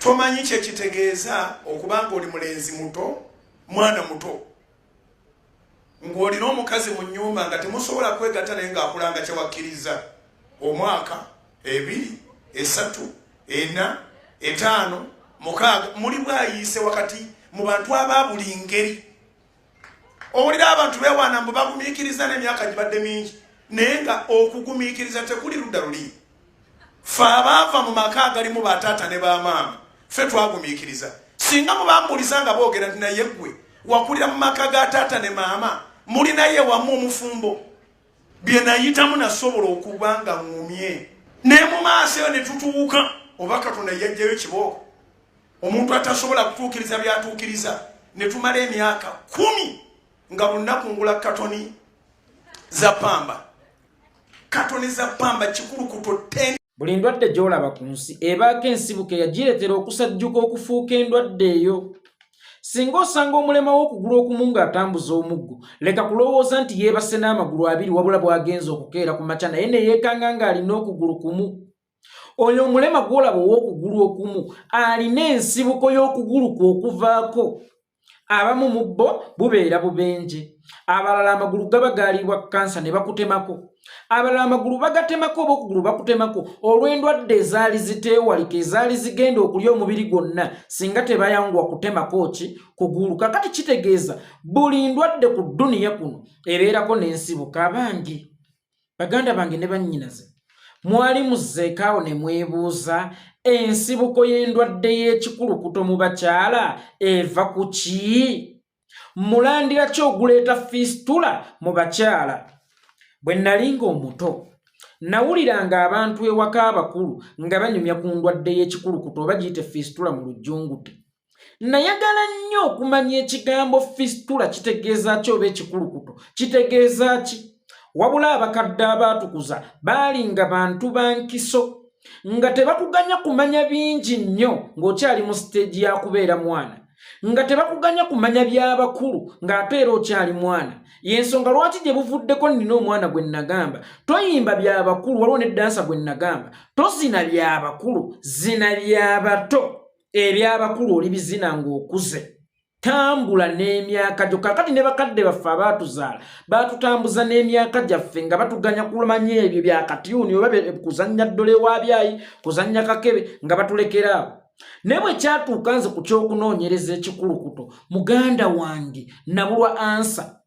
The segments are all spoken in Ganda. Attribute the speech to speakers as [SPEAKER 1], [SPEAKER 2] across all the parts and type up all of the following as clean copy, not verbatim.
[SPEAKER 1] tomanyi kye kitegeeza okubanga oli mulenzi muto mwana muto ng'olina omukazi mu nnyumba nga temusobola kwegatta naye ng'akulanga kyewakkiriza omwaka 2 3 4 5 6 muli bwayiise wakati mu bantu ababuli ngeri owulira abantu beewaana mbu bagumiikiriza n'emyaka gibadde mingi naye nga okugumiikiriza tekuli ludda luli fe abaava mu maka agalimu bataata ne bamaama fe twagumiikiriza singa mubambuliza nga boogera nti naye ggwe wakulira mu maka ga taata ne maama muli naye wamu omufumbo bye nayitamu nasobola okuba nga ŋŋumye naye mu maaso eyo ne tutuuka oba Katonda yajjayo kibooko omuntu atasobola kutuukiriza byatuukiriza ne tumala emyaka 10 nga buli nnaku ngula katoni za pamba Kikulukuto 10.
[SPEAKER 2] Buli ndwadde gy'olaba ku nsi ebaako ensibuko eyagireetera okusajjuka okufuuka endwadde eyo. Singa osanga omulema w'okugulu okumu ng'atambuza omuggo, leka kulowooza nti yeebase n'amagulu 2 wabula bw'agenza okukeera ku makya naye ne yeekanga ng'alina okugulu kumu. Oyo omulema gw'olaba ow'okugulu okumu alina ensibuko y'okugulu kwe okuvaako. Abamu mu bo bubeera bubenje, abalala amagulu gaba gaalibwa kansa ne bakutemako, abalala amagulu bagatemako oba okugulu bakutemako olw'endwadde ezaali ziteewalika ezaali zigenda okulya omubiri gwonna singa tebayangwa kutemako ki kugulu. Kakati kitegeeza buli ndwadde ku dduniya kuno ebeerako n'ensibuko. Abangi baganda bange ne bannyinaze mwali muzzeekaawo ne mwebuuza ensibuko y'endwadde y'ekikulukuto mu bakyala eva ku ki? Mulandira ki oguleeta fistula mu bakyala? Bwe nalinga omuto nawuliranga abantu ewaka abakulu nga banyumya ku ndwadde y'ekikulukuto oba giyite fistula mu lujjungute. Nayagala nnyo okumanya ekigambo fistula kitegeeza ki oba ekikulukuto kitegeeza ki. Wabula abakadde abaatukuza baalinga bantu ba nkiso nga tebakuganya kumanya bingi nnyo ng'okyali mu siteegi ya kubeera mwana, nga tebakuganya kumanya by'abakulu ng'ate era okyali mwana. Y'ensonga lwaki gye buvuddeko nnina omwana gwe nnagamba toyimba by'abakulu waliwo n'eddansa gwe nnagamba tozina by'abakulu zina by'abato. Eby'abakulu olibizina ng'okuze. Tambula n'emyaka gyo. Kakati ne bakadde baffe abaatuzaala baatutambuza n'emyaka gyaffe nga batuganya kumanya ebyo bya katyuni oba kuzannya ddole wa byayi kuzannya kakebe nga batulekeraawo. Ne bwe kyatuuka nze ku ky'okunoonyereza ekikulukuto muganda wange nabulwa ansa.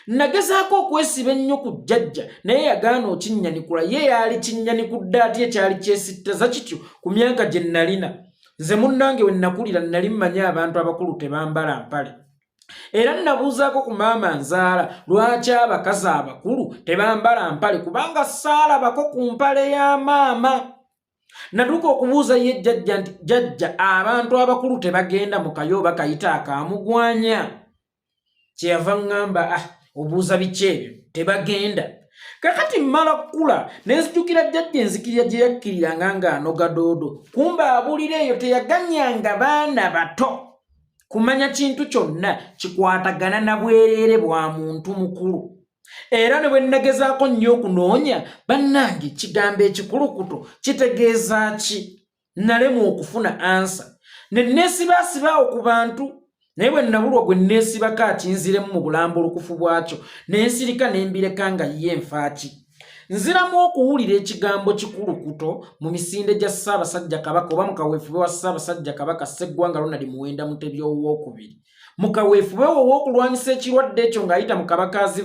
[SPEAKER 2] Nagezaako okwesiba ennyo ku jjajja naye yagaana okinnyanikula ye yaali kinnyanikudde ate ekyali kyesittaza kityo ku myaka gye nalina. Nze munnange we nakulira nali mmanya abantu abakulu tebambala mpale. Era nabuuzaako ku maama nzaala lwaki abakazi abakulu tebambala mpale kubanga saalabako ku mpale ya maama. Natuuka okubuuza ye jjajja nti jjajja abantu abakulu tebagenda mu kayo oba kayita akamugwanya. Kyeyava ŋŋamba obuuza biki ebyo tebagenda. Kakati mmala kukula nenzijukira jjajja enzikirya gye yakkiriranga ng'anoga doodo. Kumba abulira eyo teyaganyanga baana bato kumanya kintu kyonna kikwatagana na bwereere bwa muntu mukulu. Era ne bwe nagezaako nnyo okunoonya bannange kigambo ekikulukuto kitegeeza ki? Nalemwa okufuna ansa. Ne neesibaasibaawo ku bantu naye bwe nabulwa gwe neesibako akinziremu mu bulambulukufu bwakyo nensirika nembireka nga ye nfaaki. Nziramu okuwulira ekigambo kikulukuto mu misinde gya Ssaabasajja Kabaka oba mu kaweefube wa Ssaabasajja Kabaka Sseggwanga Ronald Muwenda Mutebi owookubiri. Mu kaweefube ow'okulwanyisa ekirwadde ekyo ng'ayita mu Kabakazi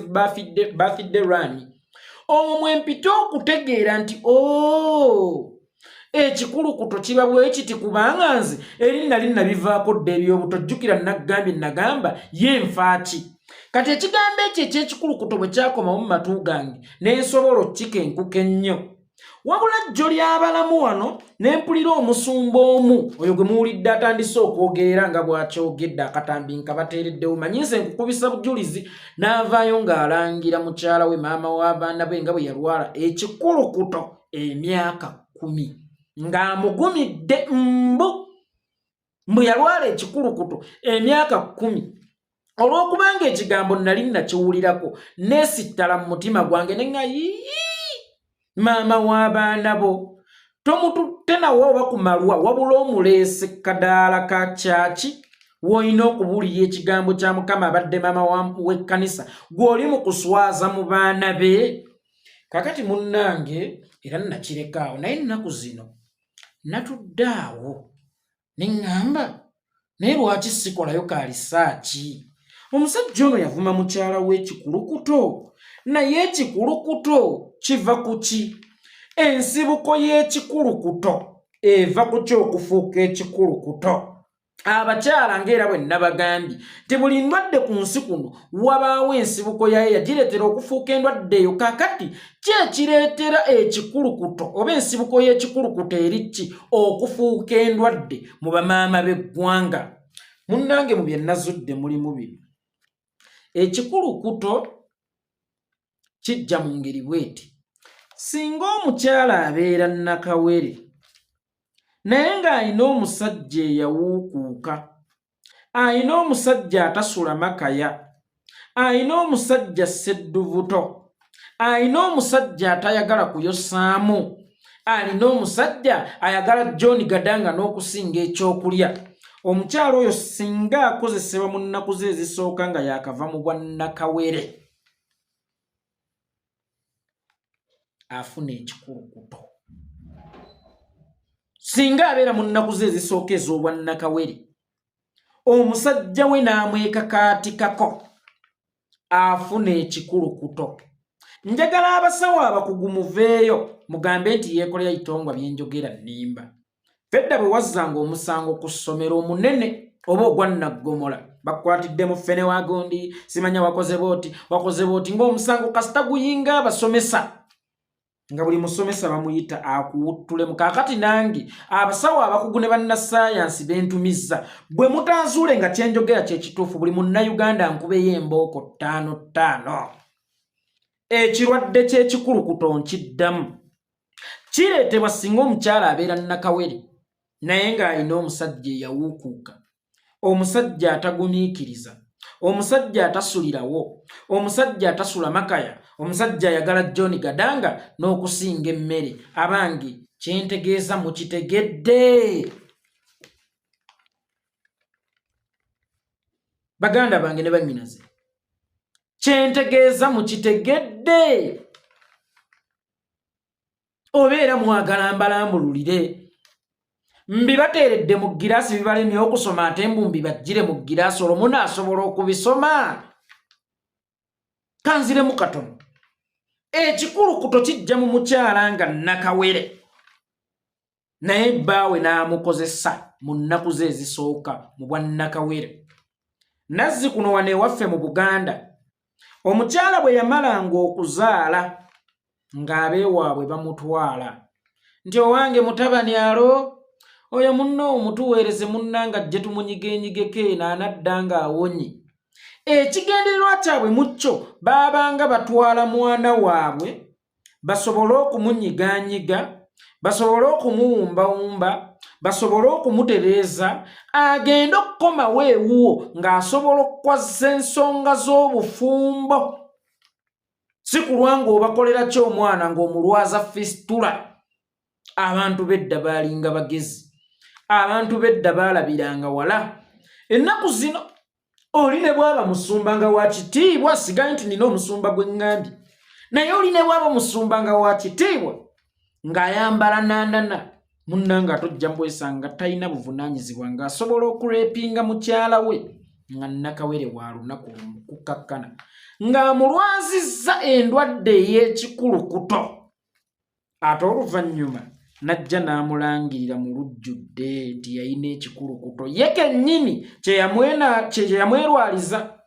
[SPEAKER 2] Birthday Run. Omwo mwempita okutegeera nti ekikulukuto kiba bwe kiti kubanga nze eri nali nabivaako dda eby'obuto jjukira naggambye nagamba ye nfaaki. Kati ekigambo ekyo eky'ekikulukuto bwe kyakomawo mu matu gange nensobola okkikenkuka ennyo. Wabula jjo ly'abalamu wano ne mpulira omusumba omu oyo gwe muwulidde atandise okwogerera nga bw'akyogedde akatambi nkabateereddewo manyi nze nkukubisa bujulizi n'avaayo ng'alangira mukyala we maama w'abaana be nga bwe yalwala ekikulukuto emyaka 10 ng'amugumidde mbu yalwala ekikulukuto emyaka 10. Olw'okubanga ekigambo nali nakiwulirako neesittala mu mutima gwange ne nga maama w'abaana bo tomututte nawo oba ku malwa wabula omuleese kadaala ka kyaki w'olina okubuulira ekigambo kya Mukama abadde maama w'ekkanisa gw'oli mu kuswaza mu baana be. Kakati munnange era nakirekaawo naye ennaku zino natudde awo ne ŋŋamba naye lwaki sikolayo ka lisaaki. Omusajja ono yavuma mukyala w'Ekikulukuto, naye Ekikulukuto kiva ku ki? Ensibuko y'Ekikulukuto eva ku ki okufuuka Ekikulukuto? Abakyala ng'era bwe nabagambye nti buli ndwadde ku nsi kuno wabaawo ensibuko yayo yagireetera okufuuka endwadde eyo. Kakati ki ekireetera Ekikulukuto oba ensibuko y'Ekikulukuto eri ki okufuuka endwadde mu bamaama b'eggwanga? Munnange mu bye nazudde mulimu bino. Ekikulukuto kijja mu ngeri bw'eti: singa omukyala abeera nakawere naye ng'alina omusajja eyawuukuuka, alina omusajja atasula makaya, alina omusajja seddubuto, alina omusajja atayagala kuyosaamu, alina omusajja ayagala John Gadanga n'okusinga ekyokulya, omukyala oyo singa akozesebwa mu nnaku ze ezisooka nga yakava mu bwannakawere, afuna Ekikulukuto. Singa abeera mu nnaku ze ezisooka ez'obwannakawere, omusajja we n'amwekakaatikako, afuna Ekikulukuto. Njagala abasawo abakugu muveeyo mugambe nti Yekolera itongwa byenjogera nnimba. Fedda bwe wazzanga omusango ku ssomero omunene oba ogwannaggomola bakwatidde mu ffene wa gondi, simanya wakoze booti ng'omusango kasita guyinga abasomesa nga buli musomesa bamuyita akuwuttulemu. Kaakati nange abasawo abakugu ne bannassaayansi bentumizza bwe mutazuule nga kyenjogera kye kituufu, buli munnayuganda nkubeyo embooko 5 ekirwadde ky'Ekikulukuto nkiddamu. Kireetebwa singa omukyala abeera nakawere naye ng'alina omusajja eyawuukuuka, omusajja atagumiikiriza, omusajja atasulirawo, omusajja atasula makaya, omusajja ayagala John Gadanga n'okusinga emmere. Abange kyentegeeza mukitegedde? Baganda bange ne bannyinaze, kyentegeeza mukitegedde? Obeera mwagala mbalambululire, mbibateeredde mu giraasi bibalemye okusoma ate mbu mbibajjire mu giraasi olwo munaasobola okubisoma? Kanziremu katono. Ekikulukuto kijja mu mukyala nga nakawere naye bbaawe n'amukozesa mu nnaku ze ezisooka mu bwannakawere. Nazzi kuno wano ewaffe mu Buganda, omukyala bwe yamalanga okuzaala ng'abeewaabwe bamutwala nti owange mutabani alo oyo munno omutuweereze munnanga ajje tumunyigenyigeko eno anadda ng'awonye. Ekigendererwa kyabwe mu kyo baabanga batwala mwana waabwe basobole okumunyiganyiga, basobole okumuwumbawumba, basobole okumutereeza agende okukomawo ewuwo ng'asobola okukwazza ensonga z'obufumbo. Si kulwa ng'obakolera ki omwana ng'omulwaza fistula. Abantu bedda baalinga bagezi, abantu bedda baalabiranga wala. Ennaku zino oli ne bwaba musumba nga wa kitiibwa, sigaye nti nina omusumba gwe ŋŋambye, naye oli ne bwaba musumba nga wa kitiibwa ng'ayambala nandana, munnanga atojja mbwesanga talina buvunaanyizibwa ng'asobola okureepinga mukyala we nga nakawere wa lunaku kukakkana, ng'amulwazizza endwadde ey'Ekikulukuto. Ate oluvannyuma najja n'amulangirira mu lujjudde nti yalina Ekikulukuto, ye kennyini kye yamwerwaliza.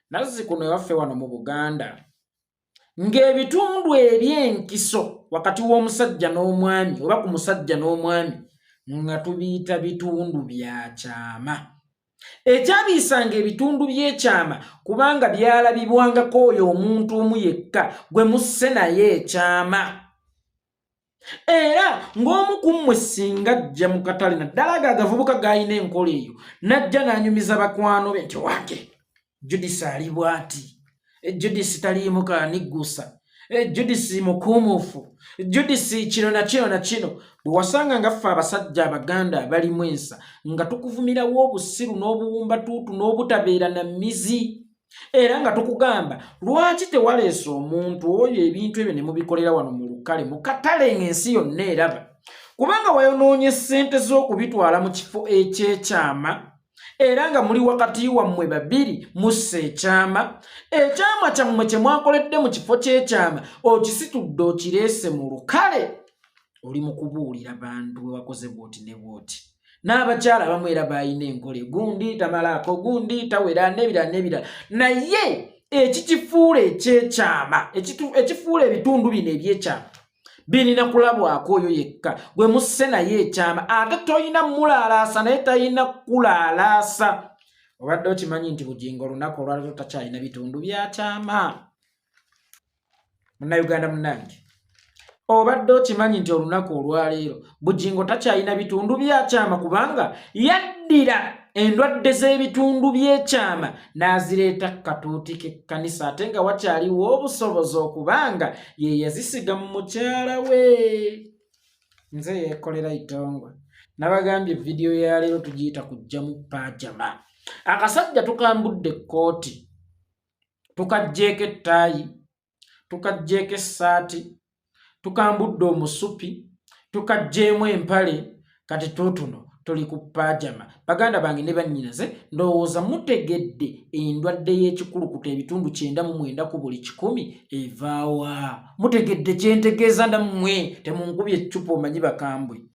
[SPEAKER 2] Nazzi kuno ewaffe wano mu Buganda ng'ebitundu eby'enkiso wakati w'omusajja n'omwami oba ku musajja n'omwami nga tubiyita bitundu bya kyama. Ekyabiyisanga ebitundu by'ekyama kubanga byalabibwangako oyo omuntu omu yekka gwe musse naye ekyama. Era ng'omu ku mmwe singa ajja mu katale naddala agavubuka g'alina enkola eyo najja n'anyumiza bakwano be nti wange Judisi ali bw'ati, Judisi taliimu kaaniggusa, Judisi mukuumuufu, Judisi kino na kino na kino. Bwe wasanga nga ffe abasajja Abaganda balimu ensa nga tukuvumirawo obusiru n'obuwumbatuutu n'obutabeera na mizi, era nga tukugamba lwaki tewaleesa omuntu oyo ebintu ebyo ne mubikolera wano mu lukale mu katale ng'ensi yonna eraba, kubanga wayonoonye ssente z'okubitwala mu kifo eky'ekyama era nga muli wakati wammwe babiri mussa ekyama kyammwe kye mwakoledde mu kifo ky'ekyama okisitudde okireese mu lukale. Oli mu kubuulira bantu bwe wakoze bwoti ne bwoti. N'abakyala abamu era baalina enkole, gundi tamalaako, gundi tawera n'ebirala, naye ekikifuula ekyekyama, ekifuula ebitundu bino ebyekyama birina kulabwako oyo yekka gwe musse naye ekyama, ate toyina mulaalaasa naye tayina kulaalaasa. Obadde okimanyi nti Bujjingo olunaku olwaleero takyalina bitundu bya kyama? Munnayuganda munnange, obadde okimanyi nti olunaku olwaleero Bujjingo takyalina bitundu bya kyama kubanga yaddira endwadde z'ebitundu by'ekyama n'azireeta katuuti k'ekkanisa, ate nga wakyaliwo obusobozi okubanga ye yazisiga mu mukyala we. Nze Yekolera Itongwa nabagambye vidiyo ya leero tugiyita kujja mu pajama. Akasajja tukambudde ekkooti, tukagjeeko ettaayi, tukagjeeko essaati, tukambudde omusupi, tukagjeemu empale, kati tuutuno tuli ku pajama. Baganda bange ne bannyinaze, ndowooza mutegedde endwadde y'ekikulukuto ebitundu 99 ku buli 100 evaawa. Mutegedde kyentegeeza nammwe, temunkubye eccupa omanyi bakambwe.